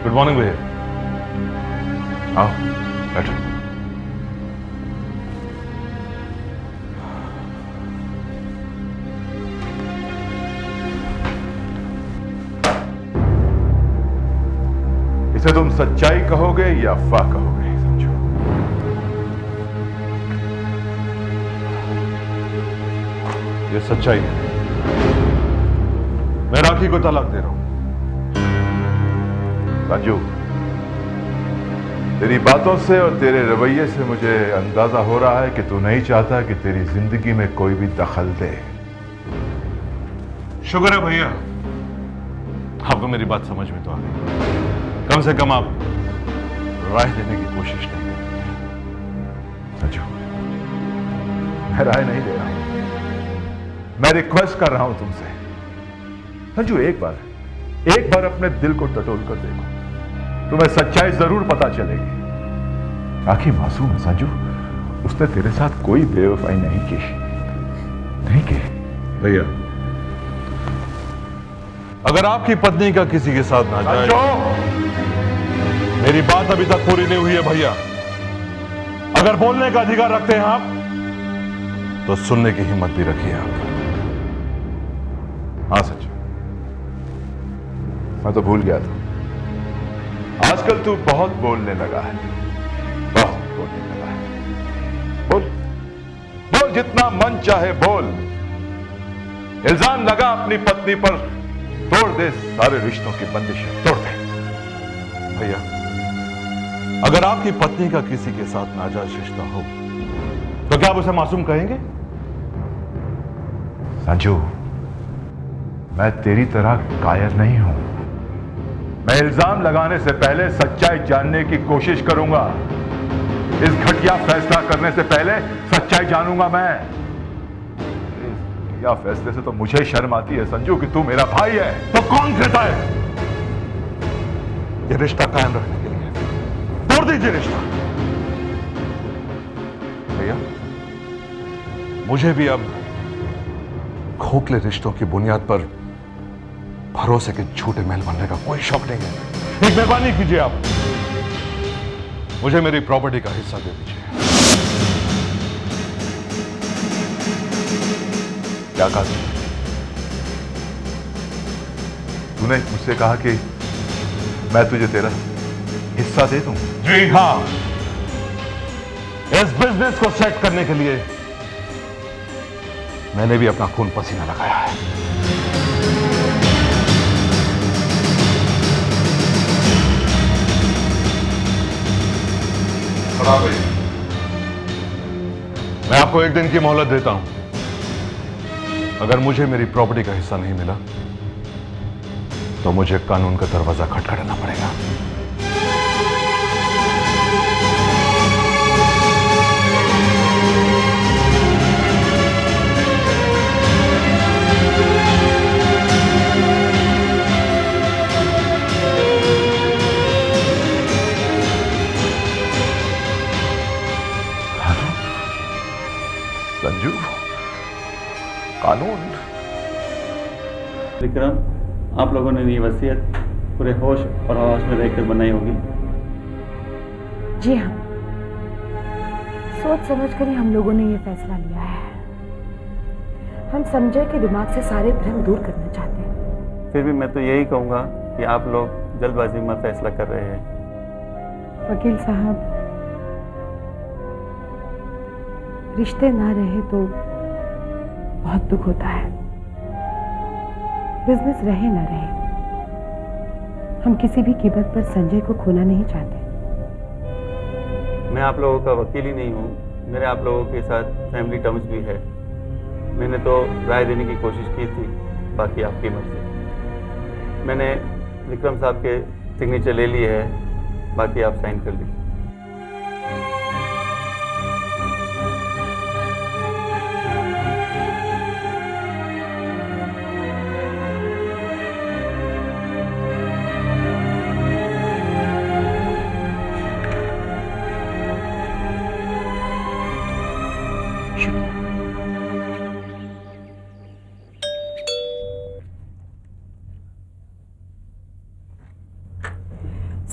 Good morning भैया। आओ बैठो। इसे तुम सच्चाई कहोगे या अफवाह कहोगे, समझो। ये सच्चाई है। मैं राखी को तलाक दे रहा हूं। संजू, तेरी बातों से और तेरे रवैये से मुझे अंदाजा हो रहा है कि तू नहीं चाहता कि तेरी जिंदगी में कोई भी दखल दे। शुक्र है भैया, आपको मेरी बात समझ में तो आ गई। कम से कम आप राय देने की कोशिश नहीं कर रहे। संजू, मैं राय नहीं दे रहा हूं, मैं रिक्वेस्ट कर रहा हूं तुमसे। संजू, एक बार अपने दिल को टटोल कर देखो, तुम्हें सच्चाई जरूर पता चलेगी। राखी मासूम है संजू, उसने तेरे साथ कोई बेवफाई नहीं की। भैया, अगर आपकी पत्नी का किसी के साथ ना जाए। मेरी बात अभी तक पूरी नहीं हुई है भैया। अगर बोलने का अधिकार रखते हैं आप, तो सुनने की हिम्मत भी रखिए आप। हाँ सच, मैं तो भूल गया था। आजकल तू बहुत बोलने लगा है, बहुत बोलने लगा है। बोल जितना मन चाहे बोल। इल्जाम लगा अपनी पत्नी पर, तोड़ दे सारे रिश्तों की बंदिशें, तोड़ दे। भैया, अगर आपकी पत्नी का किसी के साथ नाजायज रिश्ता हो, तो क्या आप उसे मासूम कहेंगे? संजू, मैं तेरी तरह कायर नहीं हूं। मैं इल्जाम लगाने से पहले सच्चाई जानने की कोशिश करूंगा। इस घटिया फैसला करने से पहले सच्चाई जानूंगा मैं। इस घटिया फैसले से तो मुझे शर्म आती है संजू कि तू मेरा भाई है। तो कौन कहता है? ये रिश्ता कायम रखने के लिए तोड़ दीजिए रिश्ता। भैया, मुझे भी अब खोखले रिश्तों की बुनियाद पर भरोसे के झूठे महल बनने का कोई शौक नहीं है। एक मेहरबानी कीजिए, आप मुझे मेरी प्रॉपर्टी का हिस्सा दे दीजिए। क्या कहा तूने? मुझसे कहा कि मैं तुझे तेरा हिस्सा दे दूं? जी हां, इस बिजनेस को सेट करने के लिए मैंने भी अपना खून पसीना लगाया है। मैं आपको एक दिन की मोहलत देता हूं। अगर मुझे मेरी प्रॉपर्टी का हिस्सा नहीं मिला, तो मुझे कानून का दरवाजा खटखटाना पड़ेगा। संजू, कानून? विक्रम, आप लोगों ने ये वसीयत पूरे होश और हवास में रहकर बनाई होगी। जी हाँ, सोच समझ कर ही हम लोगों ने ये फैसला लिया है। हम संजय के दिमाग से सारे भ्रम दूर करना चाहते हैं। फिर भी मैं तो यही कहूँगा कि आप लोग जल्दबाजी में फैसला कर रहे हैं। वकील साहब, रिश्ते ना रहे तो बहुत दुख होता है। बिजनेस रहे ना रहे, हम किसी भी कीमत पर संजय को खोना नहीं चाहते। मैं आप लोगों का वकील ही नहीं हूँ, मेरे आप लोगों के साथ फैमिली टर्म्स भी है। मैंने तो राय देने की कोशिश की थी, बाकी आपकी मर्जी। मैंने विक्रम साहब के सिग्नेचर ले लिए है, बाकी आप साइन कर लीजिए।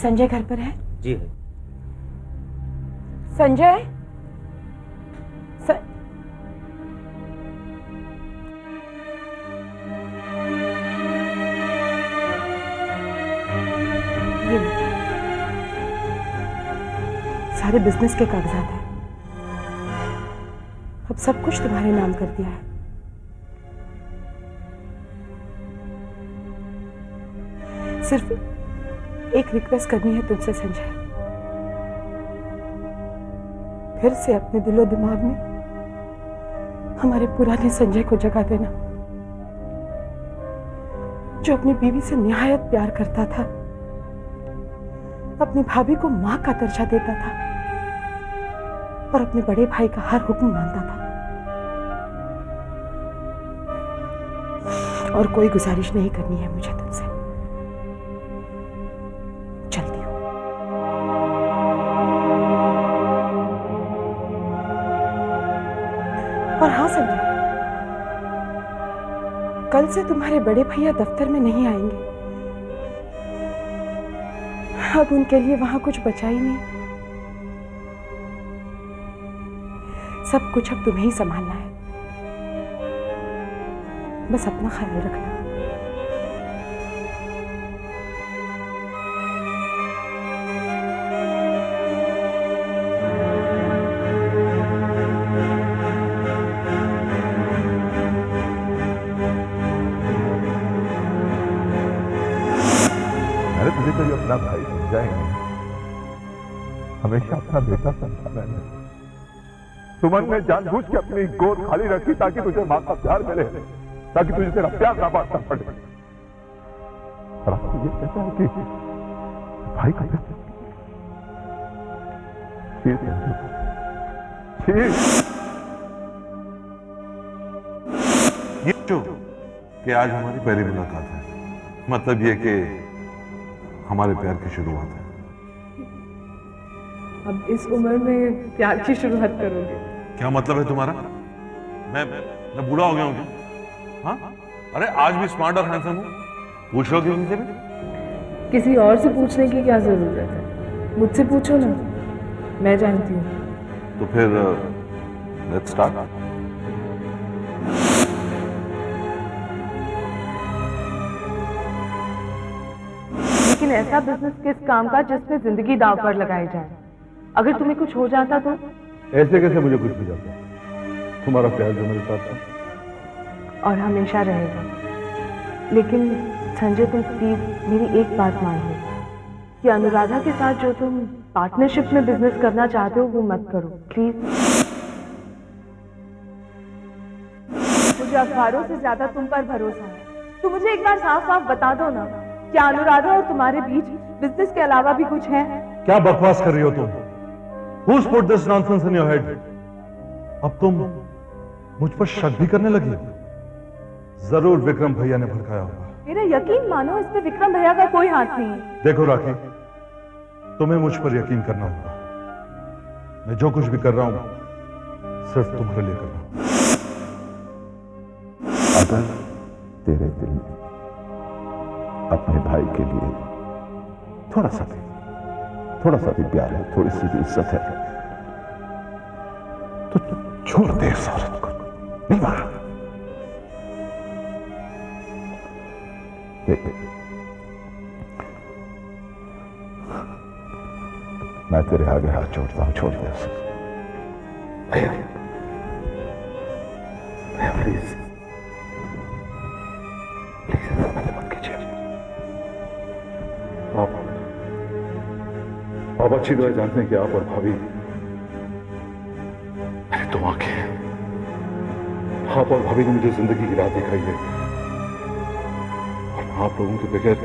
संजय घर पर है? जी है। संजय? ये लो। सारे बिजनेस के कागजात हैं। अब सब कुछ तुम्हारे नाम कर दिया है। सिर्फ एक रिक्वेस्ट करनी है तुमसे संजय, फिर से अपने दिलो दिमाग में हमारे पुराने संजय को जगा देना, जो अपनी बीवी से निहायत प्यार करता था, अपनी भाभी को मां का दर्जा देता था और अपने बड़े भाई का हर हुक्म मानता था। और कोई गुजारिश नहीं करनी है मुझे तुमसे। चलती हूं। और हाँ संजय, कल से तुम्हारे बड़े भैया दफ्तर में नहीं आएंगे। अब उनके लिए वहां कुछ बचा ही नहीं। सब कुछ अब तुम्हें ही संभालना है। बस अपना ख्याल रखना। अरे तुझे तो ये अपना भाई समझा ही नहीं, हमेशा अपना बेटा समझा मैंने। सुमन ने जानबूझ के अपनी गोद खाली रखी ताकि तुझे मां का प्यार मिले, ताकि तुझे तेरा प्यार ना बांटना पड़े। और आपको ये कहता है कि भाई का प्यार ये जो कि आज हमारी पहली मुलाकात है, मतलब ये कि हमारे प्यार की शुरुआत है। अब इस उम्र में प्यार की शुरुआत करोगे? क्या मतलब है तुम्हारा? मैं बूढ़ा हो गया हूँ क्या? हाँ? अरे आज भी स्मार्ट और हैंडसम हूँ। पूछ लो किसी से भी। किसी और से पूछने की क्या जरूरत है? मुझसे पूछो ना, मैं जानती हूँ। तो फिर लेट्स स्टार्ट। लेकिन ऐसा बिजनेस किस काम का जिसमें जिंदगी दांव पर लगाई जाए? अगर तुम्हें कुछ हो जाता तो? ऐसे कैसे मुझे कुछ भी जाता? तुम्हारा प्यार जो मेरे साथ था और हमेशा रहेगा। लेकिन संजय तुम प्लीज मेरी एक बात मान लो कि अनुराधा के साथ जो तुम पार्टनरशिप में बिजनेस करना चाहते हो वो मत करो प्लीज। मुझे अखबारों से ज्यादा तुम पर भरोसा है, तो मुझे एक बार साफ साफ बता दो ना, क्या अनुराधा और तुम्हारे बीच बिजनेस के अलावा भी कुछ है? क्या बकवास कर रही हो तुम? Who's put this nonsense in your head? अब तुम मुझ पर शक भी करने लगी हो? जरूर विक्रम भैया ने भड़काया होगा। मेरा यकीन मानो, इसमें विक्रम भैया का कोई हाथ नहीं है। देखो राखी, तुम्हें मुझ पर यकीन करना होगा। मैं जो कुछ भी कर रहा हूं सिर्फ तुम्हारे लिए कर रहा हूं। अगर तेरे दिल में अपने भाई के लिए थोड़ा सा भी प्यार है, थोड़ी सी भी इज्जत है, तो छोड़ दे इस औरत को। नहीं मारा मैं तेरे आगे हाथ जोड़ता हूं, छोड़ दे उसे। भैया प्लीज मत कीजिए। आप अच्छी तरह जानते हैं कि आप और भाभी मेरी दो आंखें हैं। आप और भाभी ने मुझे जिंदगी की राह दिखाई है और मैं आप लोगों के बगैर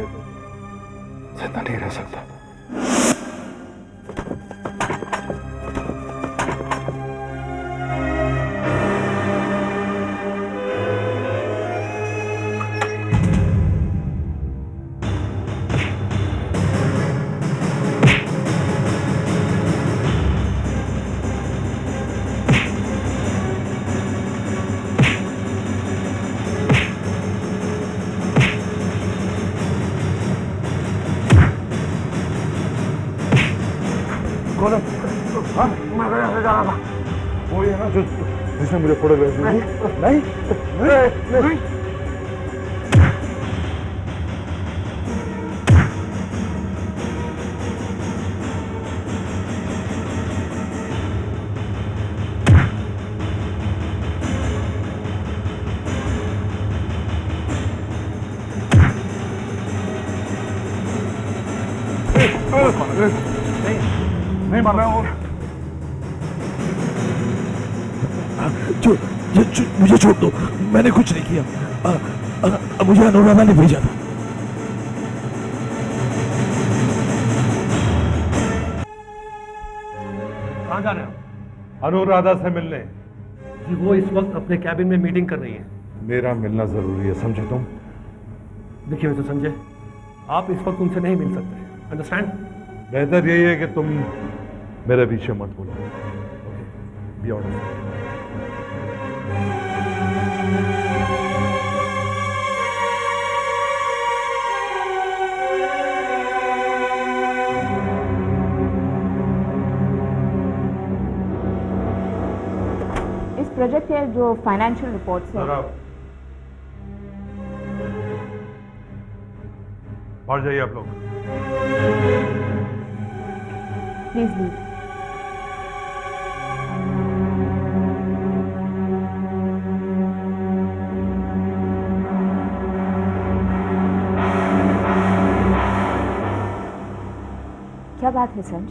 जिंदा नहीं रह सकता। कौन है? हाँ? मैं यहाँ से जा रहा था। वो ये ना जो जिसने मुझे फोटो भेजी। नहीं नहीं नहीं, नहीं। नहीं मार रहा हूँ। मुझे छोड़ दो, मैंने कुछ नहीं किया। मुझे अनुराधा ने भेजा था। कहाँ जा रहे हो? अनुराधा से मिलने। जी वो इस वक्त अपने कैबिन में मीटिंग कर रही है। मेरा मिलना जरूरी है, समझे तुम? देखिए मिस्टर संजय, आप इस वक्त उनसे नहीं मिल सकते, अंडरस्टैंड? बेहतर यही है कि तुम मेरे पीछे मत बोलो। Be honest. इस प्रोजेक्ट के जो फाइनेंशियल रिपोर्ट्स है, बाहर जाइए आप लोग। Please leave. क्या बात है संज?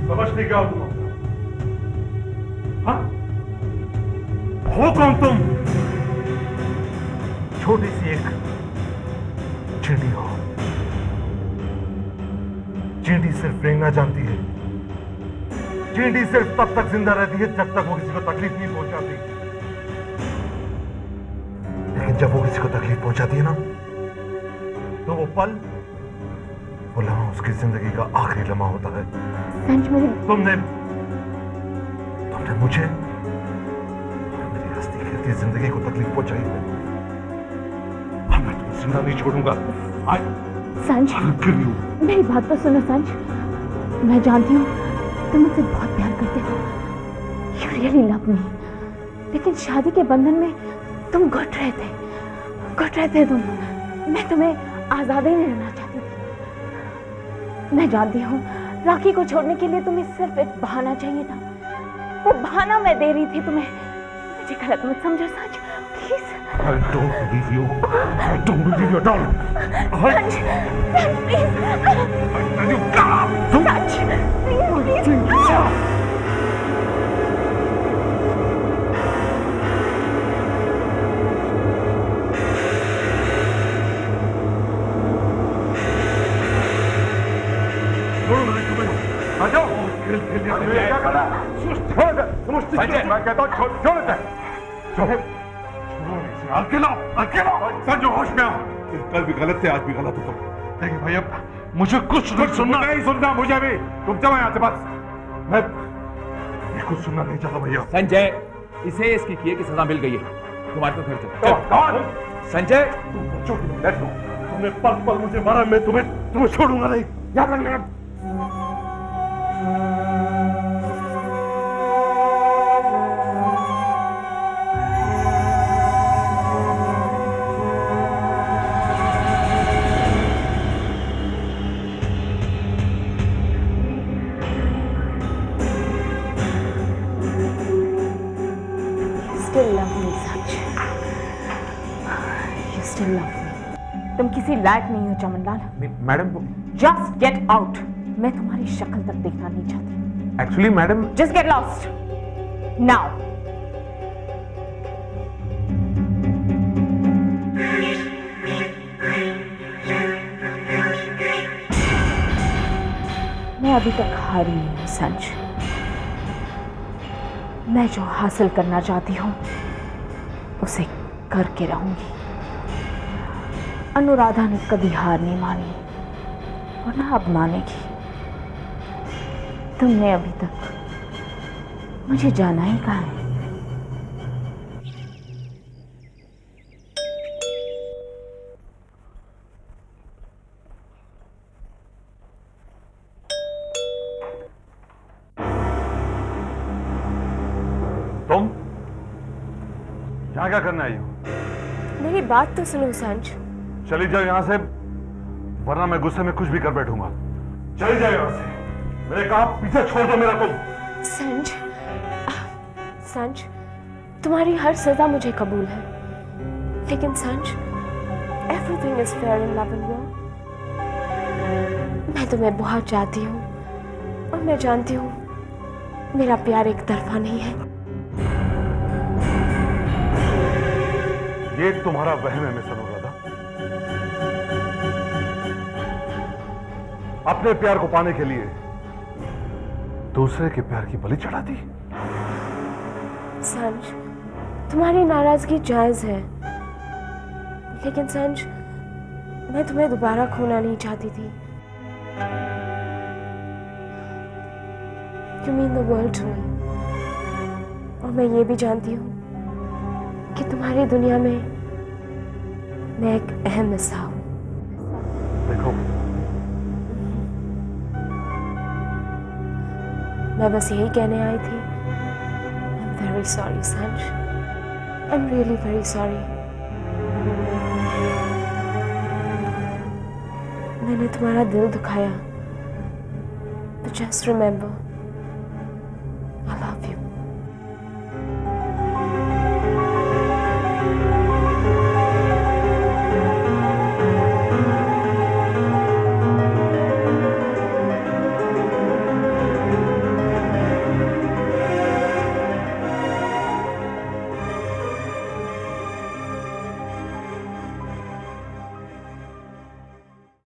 समझते क्या हो तुम? हाँ? हो कौन तुम? छोटी सी एक चींटी हो। चींटी सिर्फ रेंगना जानती है। चींटी सिर्फ तब तक जिंदा रहती है जब तक वो किसी को तकलीफ नहीं पहुंचाती। लेकिन जब वो किसी को तकलीफ पहुंचाती है ना, तो वो पल, वो लम्हा उसकी जिंदगी का आखिरी लम्हा होता है। संज मेरे तुमने मुझे और मेरी हंसती खेलती जिंदगी को तकलीफ पहुंचाई है। अब मैं तुम्हें जिंदा नहीं छोड़ूंगा। संज, मेरी बात तो सुनो संज। मैं जानती हूँ तुम मुझसे बहुत प्यार करते हो। You really love me। लेकिन शादी के बंधन में तुम घुट रहे थे तुम। मैं तुम्हें आजादी नहीं रहना चाहती थी। मैं जानती हूँ राखी को छोड़ने के लिए तुम्हें सिर्फ एक बहाना चाहिए था। वो बहाना मैं दे रही थी तुम्हें। मुझे गलत मत समझो संज, please. I don't believe you. I don't believe you at all. Sanj, please. Tell you, Sanj, please. मैं कहता हूँ छोड़ दे। अकेला संजू, होश में आओ। कल भी गलत थे, आज भी गलत हो तुम। देखिए भाई, अब मुझे कुछ नहीं सुनना। नहीं सुनना मुझे भी। तुम चलो यहाँ से बस। मैं कुछ सुनना नहीं चाहता भैया। संजय, इसे इसकी किए की सजा मिल गई है। तुम्हारे तो घर चलो। संजय, तुमने पल पल मुझे मारा, मैं तुम्हें छोड़ूंगा नहीं, याद रखना। Still love me, Sanj. You still love me. तुम किसी लायक नहीं हो Chamanlal. Madam, Just get out. मैं तुम्हारी शक्ल तक देखना नहीं चाहती। Actually madam, Just get lost. Now. मैं अभी तक हारी नहीं हूं संज। मैं जो हासिल करना चाहती हूँ उसे करके रहूंगी। अनुराधा ने कभी हार नहीं मानी और ना अब मानेगी। तुमने अभी तक मुझे जाना ही कहा है। यहाँ क्या करने आई हो? मेरी बात तो सुनो संज। चली जाओ यहाँ से, वरना मैं गुस्से में कुछ भी कर बैठूंगा। चली जाओ यहाँ से। मैंने कहा पीछे छोड़ दो मेरा तुम। संज, संज, तुम्हारी हर सजा मुझे कबूल है, लेकिन Sanj, everything is fair in love and war. मैं तुम्हें बहुत चाहती हूँ और मैं जानती हूँ मेरा प्यार एक तरफा नहीं है। ये तुम्हारा वहम है मिस अनुराधा। अपने प्यार को पाने के लिए दूसरे के प्यार की बलि चढ़ा दी। संज, तुम्हारी नाराजगी जायज है, लेकिन संज, मैं तुम्हें दोबारा खोना नहीं चाहती थी। You mean the world to me। और मैं ये भी जानती हूँ कि तुम्हारी दुनिया में मैं एक अहम हिस्सा हूँ। देखो, मैं बस यही कहने आई थी, I'm very sorry Sanjay, I'm really very sorry। मैंने तुम्हारा दिल दुखाया, तो just remember